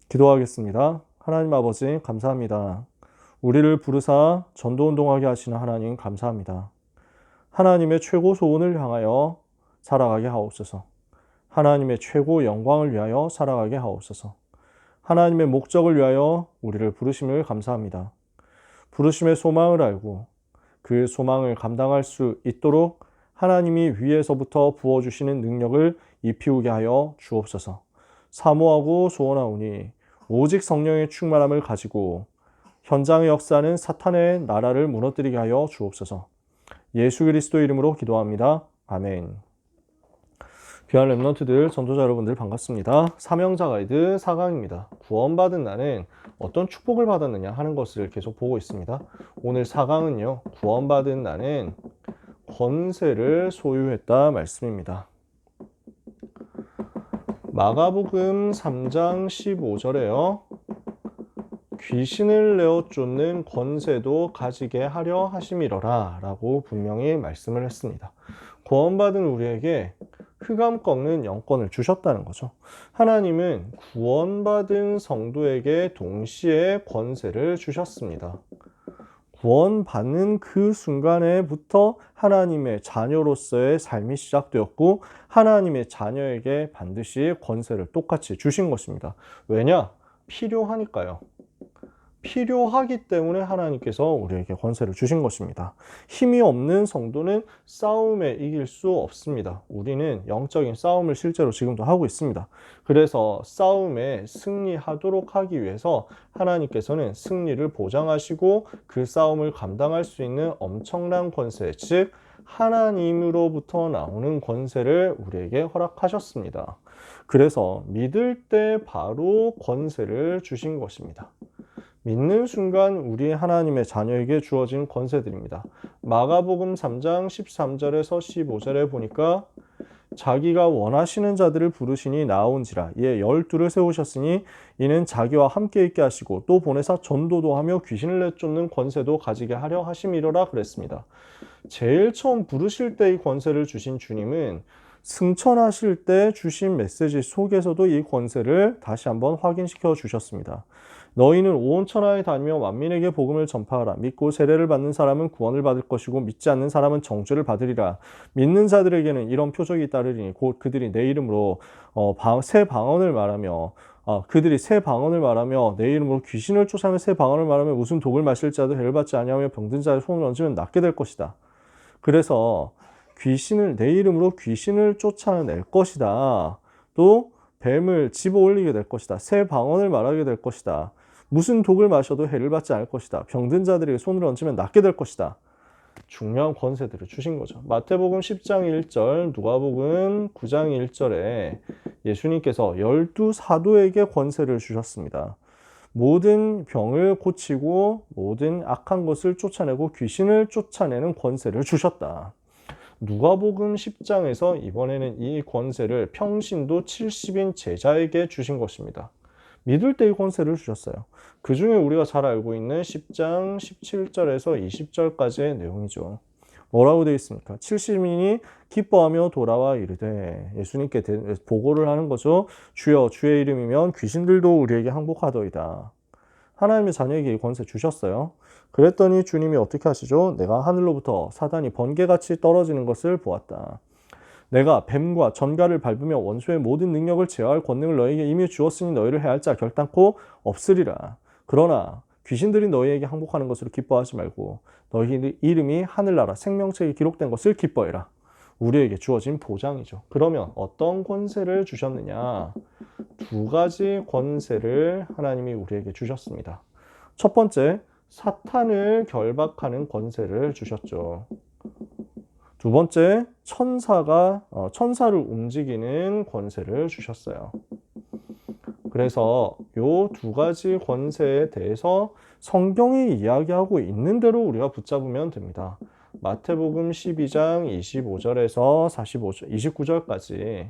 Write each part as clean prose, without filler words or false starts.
기도하겠습니다. 하나님 아버지 감사합니다. 우리를 부르사 전도운동하게 하시는 하나님 감사합니다. 하나님의 최고 소원을 향하여 살아가게 하옵소서. 하나님의 최고 영광을 위하여 살아가게 하옵소서. 하나님의 목적을 위하여 우리를 부르심을 감사합니다. 부르심의 소망을 알고 그 소망을 감당할 수 있도록 하나님이 위에서부터 부어주시는 능력을 입히우게 하여 주옵소서. 사모하고 소원하오니 오직 성령의 충만함을 가지고 현장의 역사는 사탄의 나라를 무너뜨리게 하여 주옵소서. 예수 그리스도 이름으로 기도합니다. 아멘. 귀한 렘넌트들, 전도자 여러분들 반갑습니다. 사명자 가이드 4강입니다. 구원받은 나는 어떤 축복을 받았느냐 하는 것을 계속 보고 있습니다. 오늘 4강은요. 구원받은 나는 권세를 소유했다 말씀입니다. 마가복음 3장 15절에요. 귀신을 내어 쫓는 권세도 가지게 하려 하심이러라 라고 분명히 말씀을 했습니다. 구원받은 우리에게 흑암 꺾는 영권을 주셨다는 거죠. 하나님은 구원받은 성도에게 동시에 권세를 주셨습니다. 구원받는 그 순간에부터 하나님의 자녀로서의 삶이 시작되었고 하나님의 자녀에게 반드시 권세를 똑같이 주신 것입니다. 왜냐? 필요하니까요. 필요하기 때문에 하나님께서 우리에게 권세를 주신 것입니다. 힘이 없는 성도는 싸움에 이길 수 없습니다. 우리는 영적인 싸움을 실제로 지금도 하고 있습니다. 그래서 싸움에 승리하도록 하기 위해서 하나님께서는 승리를 보장하시고 그 싸움을 감당할 수 있는 엄청난 권세, 즉 하나님으로부터 나오는 권세를 우리에게 허락하셨습니다. 그래서 믿을 때 바로 권세를 주신 것입니다. 믿는 순간 우리 하나님의 자녀에게 주어진 권세들입니다. 마가복음 3장 13절에서 15절에 보니까 자기가 원하시는 자들을 부르시니 나온지라 이에 12를 세우셨으니 이는 자기와 함께 있게 하시고 또 보내사 전도도 하며 귀신을 내쫓는 권세도 가지게 하려 하심이로라 그랬습니다. 제일 처음 부르실 때 이 권세를 주신 주님은 승천하실 때 주신 메시지 속에서도 이 권세를 다시 한번 확인시켜 주셨습니다. 너희는 온 천하에 다니며 만민에게 복음을 전파하라. 믿고 세례를 받는 사람은 구원을 받을 것이고 믿지 않는 사람은 정죄를 받으리라. 믿는 자들에게는 이런 표적이 따르리니 곧 그들이 내 이름으로 새 방언을 말하며 그들이 새 방언을 말하며 내 이름으로 귀신을 쫓아내며 새 방언을 말하며 무슨 독을 마실 자도 해를 받지 아니하며 병든 자의 손을 얹으면 낫게 될 것이다. 그래서 내 이름으로 귀신을 쫓아낼 것이다. 또 뱀을 집어 올리게 될 것이다. 새 방언을 말하게 될 것이다. 무슨 독을 마셔도 해를 받지 않을 것이다. 병든 자들에게 손을 얹으면 낫게 될 것이다. 중요한 권세들을 주신 거죠. 마태복음 10장 1절, 누가복음 9장 1절에 예수님께서 12 사도에게 권세를 주셨습니다. 모든 병을 고치고 모든 악한 것을 쫓아내고 귀신을 쫓아내는 권세를 주셨다. 누가복음 10장에서 이번에는 이 권세를 평신도 70인 제자에게 주신 것입니다. 믿을 때 이 권세를 주셨어요. 그 중에 우리가 잘 알고 있는 10장 17절에서 20절까지의 내용이죠. 뭐라고 되어 있습니까? 70인이 기뻐하며 돌아와 이르되 예수님께 보고를 하는 거죠. 주여 주의 이름이면 귀신들도 우리에게 항복하더이다. 하나님의 자녀에게 이 권세 주셨어요. 그랬더니 주님이 어떻게 하시죠? 내가 하늘로부터 사단이 번개같이 떨어지는 것을 보았다. 내가 뱀과 전갈을 밟으며 원수의 모든 능력을 제어할 권능을 너희에게 이미 주었으니 너희를 해할 자 결단코 없으리라. 그러나 귀신들이 너희에게 항복하는 것으로 기뻐하지 말고 너희 이름이 하늘나라 생명책에 기록된 것을 기뻐해라. 우리에게 주어진 보장이죠. 그러면 어떤 권세를 주셨느냐? 두 가지 권세를 하나님이 우리에게 주셨습니다. 첫 번째, 사탄을 결박하는 권세를 주셨죠. 두 번째, 천사를 움직이는 권세를 주셨어요. 그래서 이 두 가지 권세에 대해서 성경이 이야기하고 있는 대로 우리가 붙잡으면 됩니다. 마태복음 12장 25절에서 29절까지.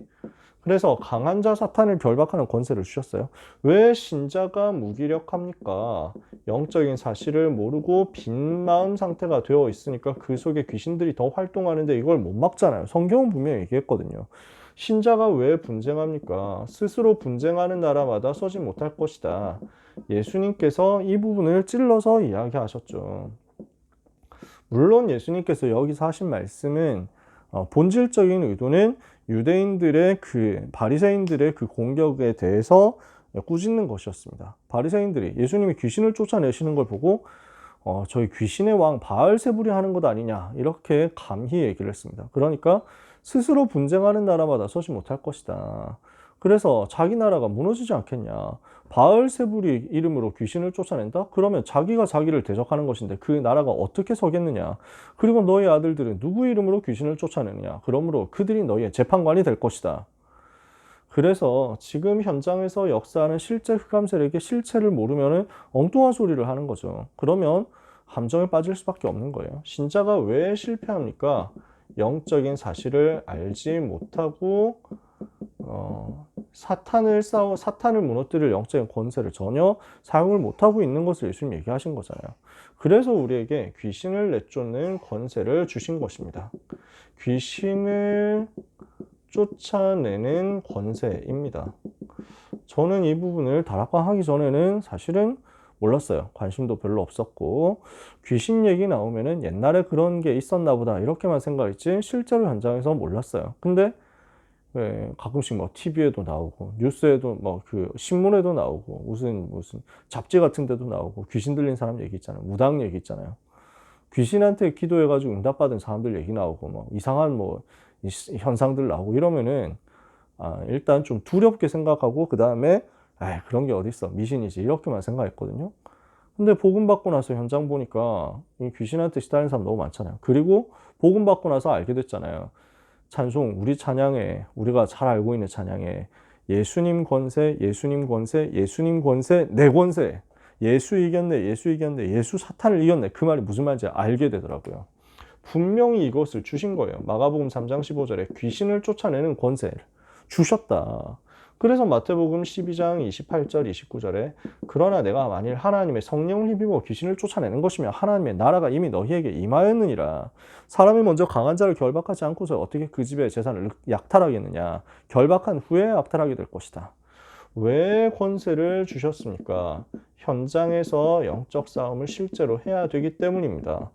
그래서 강한 자 사탄을 결박하는 권세를 주셨어요. 왜 신자가 무기력합니까? 영적인 사실을 모르고 빈 마음 상태가 되어 있으니까 그 속에 귀신들이 더 활동하는데 이걸 못 막잖아요. 성경은 분명히 얘기했거든요. 신자가 왜 분쟁합니까? 스스로 분쟁하는 나라마다 서지 못할 것이다. 예수님께서 이 부분을 찔러서 이야기하셨죠. 물론 예수님께서 여기서 하신 말씀은 본질적인 의도는 유대인들의 바리새인들의 그 공격에 대해서 꾸짖는 것이었습니다. 바리새인들이 예수님이 귀신을 쫓아내시는 걸 보고 저희 귀신의 왕 바알세불이 하는 것 아니냐 이렇게 감히 얘기를 했습니다. 그러니까 스스로 분쟁하는 나라마다 서지 못할 것이다. 그래서 자기 나라가 무너지지 않겠냐. 바알세불이 이름으로 귀신을 쫓아낸다? 그러면 자기가 자기를 대적하는 것인데 그 나라가 어떻게 서겠느냐. 그리고 너희 아들들은 누구 이름으로 귀신을 쫓아내느냐. 그러므로 그들이 너희의 재판관이 될 것이다. 그래서 지금 현장에서 역사하는 실제 흑암 세력의 실체를 모르면 엉뚱한 소리를 하는 거죠. 그러면 함정에 빠질 수밖에 없는 거예요. 신자가 왜 실패합니까? 영적인 사실을 알지 못하고 사탄을 무너뜨릴 영적인 권세를 전혀 사용을 못하고 있는 것을 예수님 얘기하신 거잖아요. 그래서 우리에게 귀신을 내쫓는 권세를 주신 것입니다. 귀신을 쫓아내는 권세입니다. 저는 이 부분을 다락방하기 전에는 사실은 몰랐어요. 관심도 별로 없었고 귀신 얘기 나오면은 옛날에 그런 게 있었나 보다 이렇게만 생각했지 실제로 현장에서 몰랐어요. 근데 가끔씩 뭐 TV에도 나오고 뉴스에도 뭐 그 신문에도 나오고 무슨 잡지 같은 데도 나오고 귀신 들린 사람 얘기 있잖아요. 무당 얘기 있잖아요. 귀신한테 기도해가지고 응답받은 사람들 얘기 나오고 뭐 이상한 뭐 현상들 나오고 이러면은 일단 좀 두렵게 생각하고 그 다음에 그런 게 어딨어 미신이지 이렇게만 생각했거든요. 근데 복음 받고 나서 현장 보니까 이 귀신한테 시달리는 사람 너무 많잖아요. 그리고 복음 받고 나서 알게 됐잖아요. 찬송 우리 찬양에 우리가 잘 알고 있는 찬양에 예수님 권세 예수님 권세 예수님 권세 내 권세 예수 이겼네 예수 이겼네 예수 사탄을 이겼네 그 말이 무슨 말인지 알게 되더라고요. 분명히 이것을 주신 거예요. 마가복음 3장 15절에 귀신을 쫓아내는 권세를 주셨다. 그래서 마태복음 12장 28절 29절에 그러나 내가 만일 하나님의 성령을 힘입어 귀신을 쫓아내는 것이면 하나님의 나라가 이미 너희에게 임하였느니라. 사람이 먼저 강한 자를 결박하지 않고서 어떻게 그 집의 재산을 약탈하겠느냐. 결박한 후에 약탈하게 될 것이다. 왜 권세를 주셨습니까? 현장에서 영적 싸움을 실제로 해야 되기 때문입니다.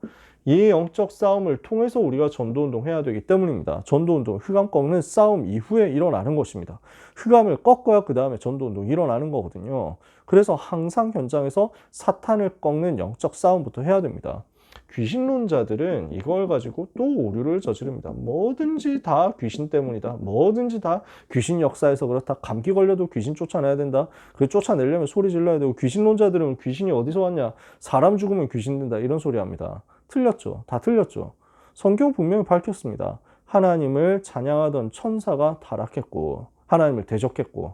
이 영적 싸움을 통해서 우리가 전도운동 해야 되기 때문입니다. 전도운동, 흑암 꺾는 싸움 이후에 일어나는 것입니다. 흑암을 꺾어야 그 다음에 전도운동이 일어나는 거거든요. 그래서 항상 현장에서 사탄을 꺾는 영적 싸움부터 해야 됩니다. 귀신론자들은 이걸 가지고 또 오류를 저지릅니다. 뭐든지 다 귀신 때문이다. 뭐든지 다 귀신 역사에서 그렇다. 감기 걸려도 귀신 쫓아내야 된다. 그 쫓아내려면 소리 질러야 되고 귀신론자들은 귀신이 어디서 왔냐. 사람 죽으면 귀신 된다. 이런 소리 합니다. 틀렸죠. 다 틀렸죠. 성경 분명히 밝혔습니다. 하나님을 찬양하던 천사가 타락했고 하나님을 대적했고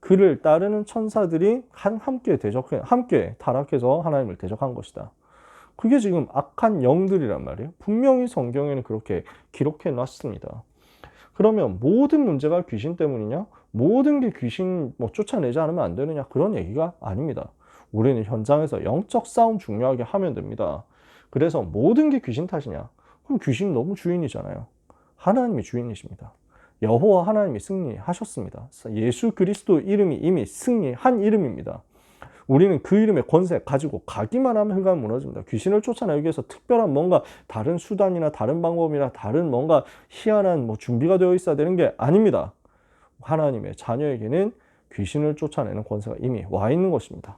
그를 따르는 천사들이 함께 타락해서 하나님을 대적한 것이다. 그게 지금 악한 영들이란 말이에요. 분명히 성경에는 그렇게 기록해 놨습니다. 그러면 모든 문제가 귀신 때문이냐? 모든 게 귀신 쫓아내지 않으면 안 되느냐? 그런 얘기가 아닙니다. 우리는 현장에서 영적 싸움 중요하게 하면 됩니다. 그래서 모든 게 귀신 탓이냐? 그럼 귀신 너무 주인이잖아요. 하나님이 주인이십니다. 여호와 하나님이 승리하셨습니다. 예수 그리스도 이름이 이미 승리한 이름입니다. 우리는 그 이름의 권세 가지고 가기만 하면 흑암은 무너집니다. 귀신을 쫓아내기 위해서 특별한 뭔가 다른 수단이나 다른 방법이나 다른 뭔가 희한한 준비가 되어 있어야 되는 게 아닙니다. 하나님의 자녀에게는 귀신을 쫓아내는 권세가 이미 와 있는 것입니다.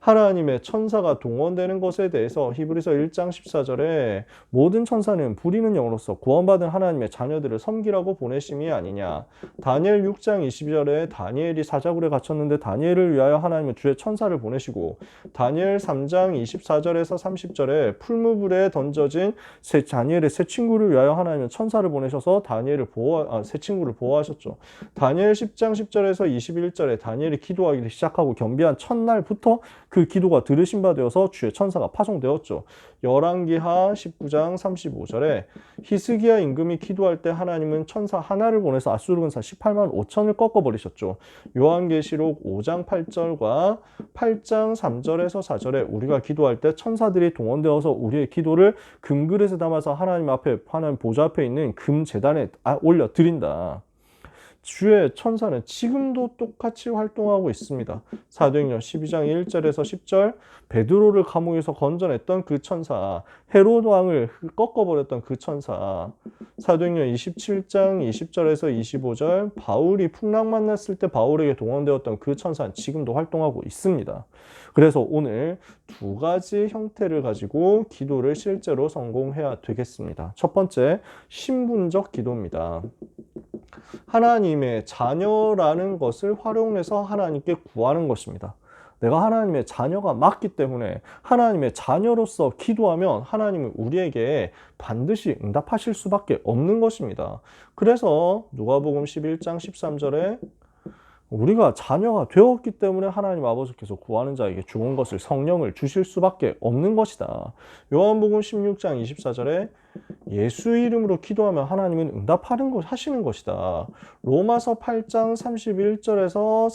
하나님의 천사가 동원되는 것에 대해서 히브리서 1장 14절에 모든 천사는 부리는 영으로서 구원받은 하나님의 자녀들을 섬기라고 보내심이 아니냐. 다니엘 6장 22절에 다니엘이 사자굴에 갇혔는데 다니엘을 위하여 하나님은 주의 천사를 보내시고 다니엘 3장 24절에서 30절에 풀무불에 던져진 다니엘의 새 친구를 위하여 하나님은 천사를 보내셔서 새 친구를 보호하셨죠. 다니엘 10장 10절에서 21절에 다니엘이 기도하기 시작하고 겸비한 첫날부터 그 기도가 들으신 바 되어서 주의 천사가 파송되었죠. 열왕기하 19장 35절에 히스기야 임금이 기도할 때 하나님은 천사 하나를 보내서 아수르 군사 18만 5천을 꺾어버리셨죠. 요한계시록 5장 8절과 8장 3절에서 4절에 우리가 기도할 때 천사들이 동원되어서 우리의 기도를 금그릇에 담아서 하나님 보좌 앞에 있는 금 제단에 올려 드린다. 주의 천사는 지금도 똑같이 활동하고 있습니다. 사도행전 12장 1절에서 10절, 베드로를 감옥에서 건져냈던 그 천사, 헤롯 왕을 꺾어버렸던 그 천사, 사도행전 27장 20절에서 25절, 바울이 풍랑 만났을 때 바울에게 동원되었던 그 천사는 지금도 활동하고 있습니다. 그래서 오늘 두 가지 형태를 가지고 기도를 실제로 성공해야 되겠습니다. 첫 번째, 신분적 기도입니다. 하나님의 자녀라는 것을 활용해서 하나님께 구하는 것입니다. 내가 하나님의 자녀가 맞기 때문에 하나님의 자녀로서 기도하면 하나님은 우리에게 반드시 응답하실 수밖에 없는 것입니다. 그래서 누가복음 11장 13절에 우리가 자녀가 되었기 때문에 하나님 아버지께서 구하는 자에게 좋은 것을 성령을 주실 수밖에 없는 것이다. 요한복음 16장 24절에 예수 이름으로 기도하면 하나님은 하시는 것이다. 로마서 8장 31절에서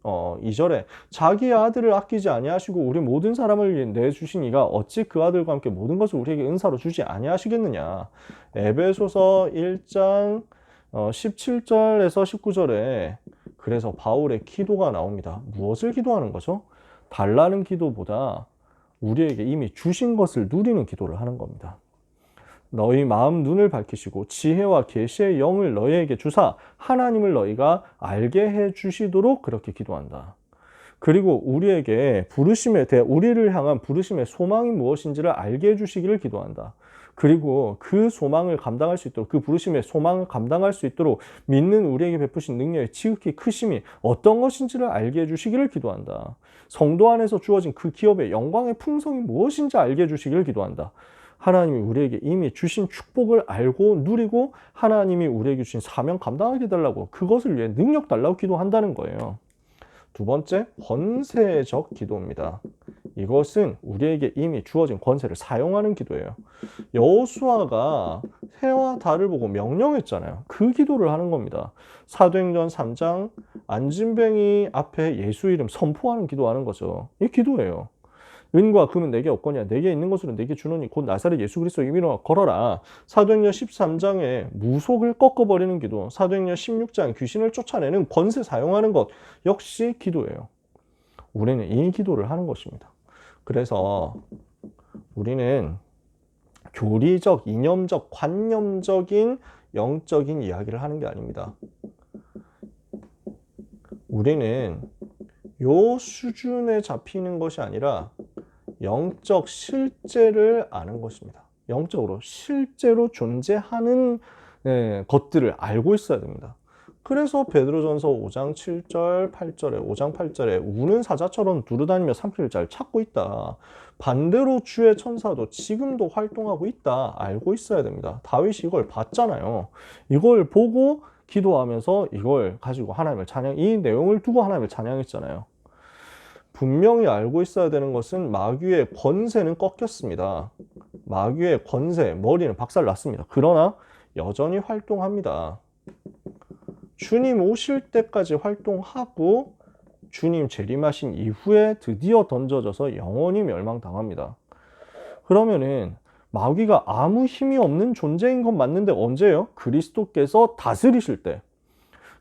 32절에 자기의 아들을 아끼지 아니하시고 우리 모든 사람을 내주신 이가 어찌 그 아들과 함께 모든 것을 우리에게 은사로 주지 아니하시겠느냐. 에베소서 1장 17절에서 19절에 그래서 바울의 기도가 나옵니다. 무엇을 기도하는 거죠? 달라는 기도보다 우리에게 이미 주신 것을 누리는 기도를 하는 겁니다. 너희 마음 눈을 밝히시고 지혜와 계시의 영을 너희에게 주사 하나님을 너희가 알게 해 주시도록 그렇게 기도한다. 그리고 우리에게 우리를 향한 부르심의 소망이 무엇인지를 알게 해 주시기를 기도한다. 그리고 그 소망을 감당할 수 있도록, 그 부르심의 소망을 감당할 수 있도록 믿는 우리에게 베푸신 능력의 지극히 크심이 어떤 것인지를 알게 해주시기를 기도한다. 성도 안에서 주어진 그 기업의 영광의 풍성이 무엇인지 알게 해주시기를 기도한다. 하나님이 우리에게 이미 주신 축복을 알고 누리고 하나님이 우리에게 주신 사명 감당하게 해달라고, 그것을 위해 능력 달라고 기도한다는 거예요. 두 번째, 권세적 기도입니다. 이것은 우리에게 이미 주어진 권세를 사용하는 기도예요. 여호수아가 해와 달을 보고 명령했잖아요. 그 기도를 하는 겁니다. 사도행전 3장 안진뱅이 앞에 예수 이름 선포하는 기도하는 거죠. 이 기도예요. 은과 금은 내게 없거니와 내게 있는 것으로 내게 주노니 곧 나사렛 예수 그리스도의 이름으로 걸어라. 사도행전 13장에 무속을 꺾어버리는 기도, 사도행전 16장 귀신을 쫓아내는 권세 사용하는 것 역시 기도예요. 우리는 이 기도를 하는 것입니다. 그래서 우리는 교리적, 이념적, 관념적인 영적인 이야기를 하는 게 아닙니다. 우리는 요 수준에 잡히는 것이 아니라 영적 실제를 아는 것입니다. 영적으로 실제로 존재하는 것들을 알고 있어야 됩니다. 그래서 베드로전서 5장 7절 8절에 5장 8절에 우는 사자처럼 두루다니며 산길을 잘 찾고 있다. 반대로 주의 천사도 지금도 활동하고 있다. 알고 있어야 됩니다. 다윗이 이걸 봤잖아요. 이걸 보고 기도하면서 이걸 가지고 이 내용을 두고 하나님을 찬양했잖아요. 분명히 알고 있어야 되는 것은 마귀의 권세는 꺾였습니다. 마귀의 권세, 머리는 박살났습니다. 그러나 여전히 활동합니다. 주님 오실 때까지 활동하고 주님 재림하신 이후에 드디어 던져져서 영원히 멸망당합니다. 그러면은 마귀가 아무 힘이 없는 존재인 건 맞는데 언제요? 그리스도께서 다스리실 때.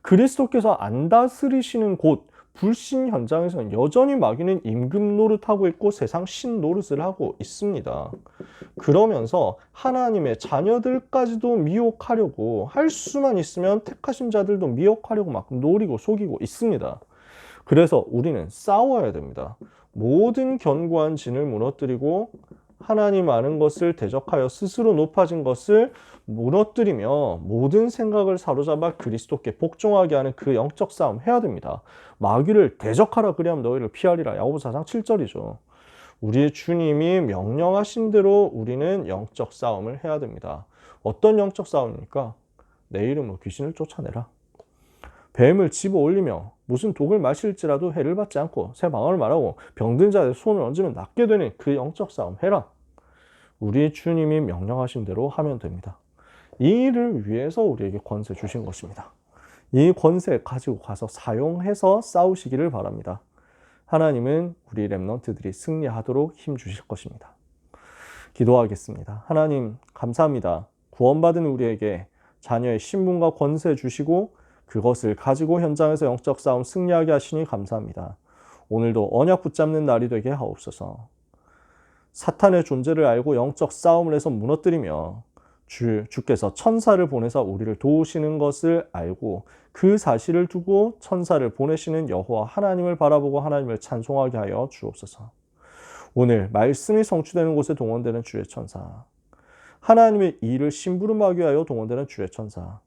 그리스도께서 안 다스리시는 곳, 불신 현장에서는 여전히 마귀는 임금 노릇하고 있고 세상 신 노릇을 하고 있습니다. 그러면서 하나님의 자녀들까지도 미혹하려고, 할 수만 있으면 택하신 자들도 미혹하려고 막 노리고 속이고 있습니다. 그래서 우리는 싸워야 됩니다. 모든 견고한 진을 무너뜨리고 하나님 아는 것을 대적하여 스스로 높아진 것을 무너뜨리며 모든 생각을 사로잡아 그리스도께 복종하게 하는 그 영적 싸움 해야 됩니다. 마귀를 대적하라 그리하면 너희를 피하리라. 야고보서 4장 7절이죠. 우리의 주님이 명령하신 대로 우리는 영적 싸움을 해야 됩니다. 어떤 영적 싸움입니까? 내 이름으로 귀신을 쫓아내라. 뱀을 집어 올리며 무슨 독을 마실지라도 해를 받지 않고 새 방언을 말하고 병든 자의 손을 얹으면 낫게 되는 그 영적 싸움 해라. 우리 주님이 명령하신 대로 하면 됩니다. 이 일을 위해서 우리에게 권세 주신 것입니다. 이 권세 가지고 가서 사용해서 싸우시기를 바랍니다. 하나님은 우리 렘넌트들이 승리하도록 힘 주실 것입니다. 기도하겠습니다. 하나님 감사합니다. 구원받은 우리에게 자녀의 신분과 권세 주시고 그것을 가지고 현장에서 영적 싸움 승리하게 하시니 감사합니다. 오늘도 언약 붙잡는 날이 되게 하옵소서. 사탄의 존재를 알고 영적 싸움을 해서 무너뜨리며 주께서 천사를 보내서 우리를 도우시는 것을 알고 그 사실을 두고 천사를 보내시는 여호와 하나님을 바라보고 하나님을 찬송하게 하여 주옵소서. 오늘 말씀이 성취되는 곳에 동원되는 주의 천사, 하나님의 일을 심부름하기 위하여 동원되는 주의 천사,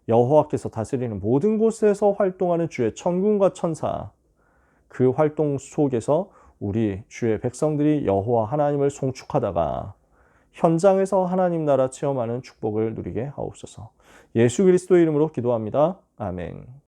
여호와께서 다스리는 모든 곳에서 활동하는 주의 천군과 천사, 그 활동 속에서 우리 주의 백성들이 여호와 하나님을 송축하다가 현장에서 하나님 나라 체험하는 축복을 누리게 하옵소서. 예수 그리스도의 이름으로 기도합니다. 아멘.